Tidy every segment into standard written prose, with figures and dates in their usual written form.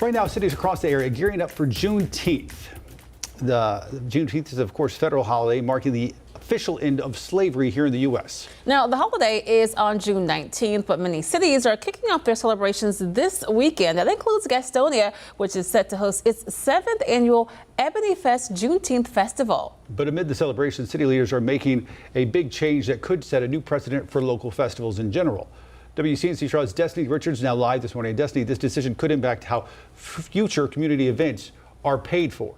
Right now, cities across the area gearing up for Juneteenth. The Juneteenth is, of course, federal holiday marking the official end of slavery here in the U.S. Now, the holiday is on June 19th, but many cities are kicking off their celebrations this weekend. That includes Gastonia, which is set to host its 7th annual EbonyFest Juneteenth Festival. But amid the celebration, city leaders are making a big change that could set a new precedent for local festivals in general. WCNC Charlotte's Destiny Richards now live this morning. Destiny, this decision could impact how future community events are paid for.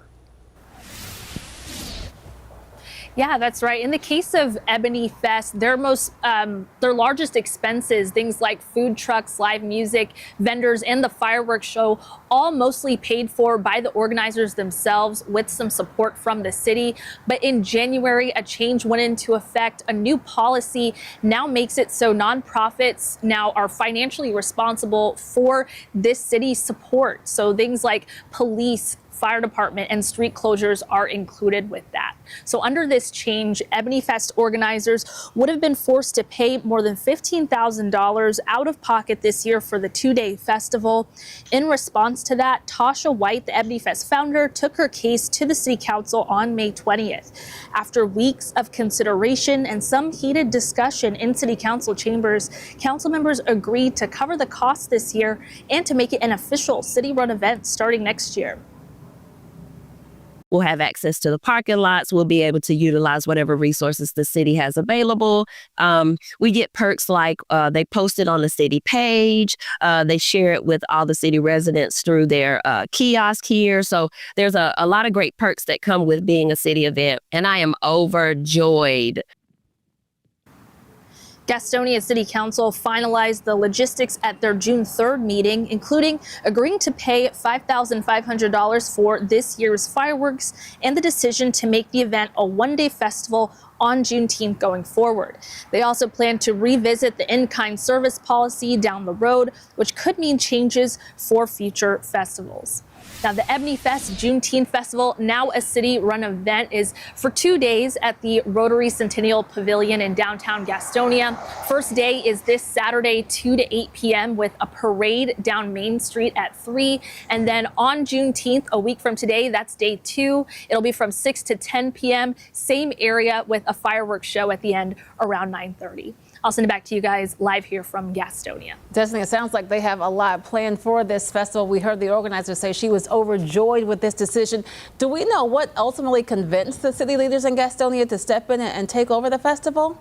Yeah, that's right. In the case of EbonyFest, their largest expenses, things like food trucks, live music, vendors, and the fireworks show, all mostly paid for by the organizers themselves with some support from the city. But in January, a change went into effect. A new policy now makes it so nonprofits now are financially responsible for this city's support. So things like police, fire department, and street closures are included with that. So under this change, EbonyFest organizers would have been forced to pay more than $15,000 out of pocket this year for the two-day festival. In response to that, Tasha White, the EbonyFest founder, took her case to the City Council on May 20th. After weeks of consideration and some heated discussion in City Council chambers, council members agreed to cover the cost this year and to make it an official city-run event starting next year. We'll have access to the parking lots. We'll be able to utilize whatever resources the city has available. We get perks like they post it on the city page. They share it with all the city residents through their kiosk here. So there's a lot of great perks that come with being a city event. And I am overjoyed. Gastonia City Council finalized the logistics at their June 3rd meeting, including agreeing to pay $5,500 for this year's fireworks and the decision to make the event a one-day festival on Juneteenth going forward. They also plan to revisit the in-kind service policy down the road, which could mean changes for future festivals. Now, the EbonyFest Juneteenth Festival, now a city-run event, is for 2 days at the Rotary Centennial Pavilion in downtown Gastonia. First day is this Saturday, 2 to 8 p.m. with a parade down Main Street at 3. And then on Juneteenth, a week from today, that's day 2. It'll be from 6 to 10 p.m. Same area with a fireworks show at the end around 9:30. I'll send it back to you guys live here from Gastonia. Destiny, it sounds like they have a lot planned for this festival. We heard the organizer say she was overjoyed with this decision. Do we know what ultimately convinced the city leaders in Gastonia to step in and take over the festival?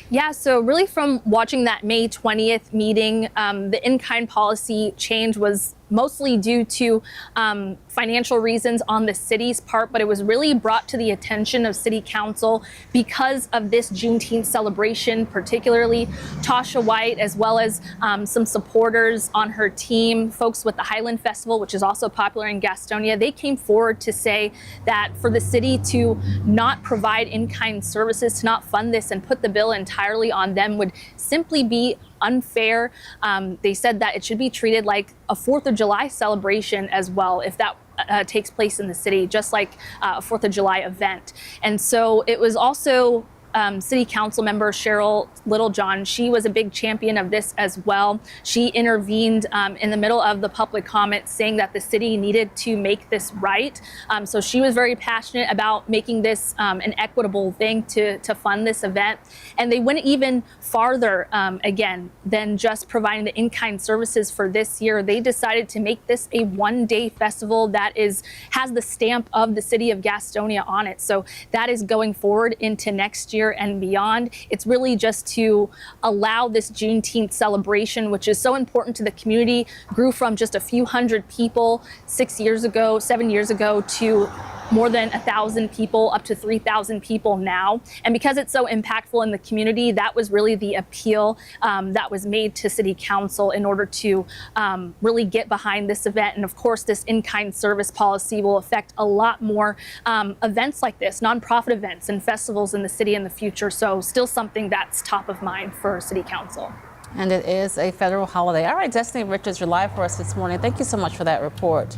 Yeah, so really from watching that May 20th meeting, the in-kind policy change was mostly due to financial reasons on the city's part, but it was really brought to the attention of City Council because of this Juneteenth celebration, particularly Tasha White, as well as some supporters on her team, folks with the Highland Festival, which is also popular in Gastonia. They came forward to say that for the city to not provide in-kind services, to not fund this and put the bill entirely on them would simply be unfair. They said that it should be treated like a 4th of July celebration as well, if that takes place in the city, just like a 4th of July event. And so it was also City Council member Cheryl Littlejohn. She was a big champion of this as well. She intervened in the middle of the public comment saying that the city needed to make this right. So she was very passionate about making this an equitable thing to fund this event. And they went even farther, again, than just providing the in-kind services for this year. They decided to make this a one-day festival that has the stamp of the city of Gastonia on it. So that is going forward into next year and beyond. It's really just to allow this Juneteenth celebration, which is so important to the community, grew from just a few hundred people 7 years ago to more than 1,000 people, up to 3,000 people now. And because it's so impactful in the community, that was really the appeal that was made to City Council in order to really get behind this event. And of course, this in-kind service policy will affect a lot more events like this, nonprofit events and festivals in the city in the future. So still something that's top of mind for City Council. And it is a federal holiday. All right, Destiny Richards, you're live for us this morning. Thank you so much for that report.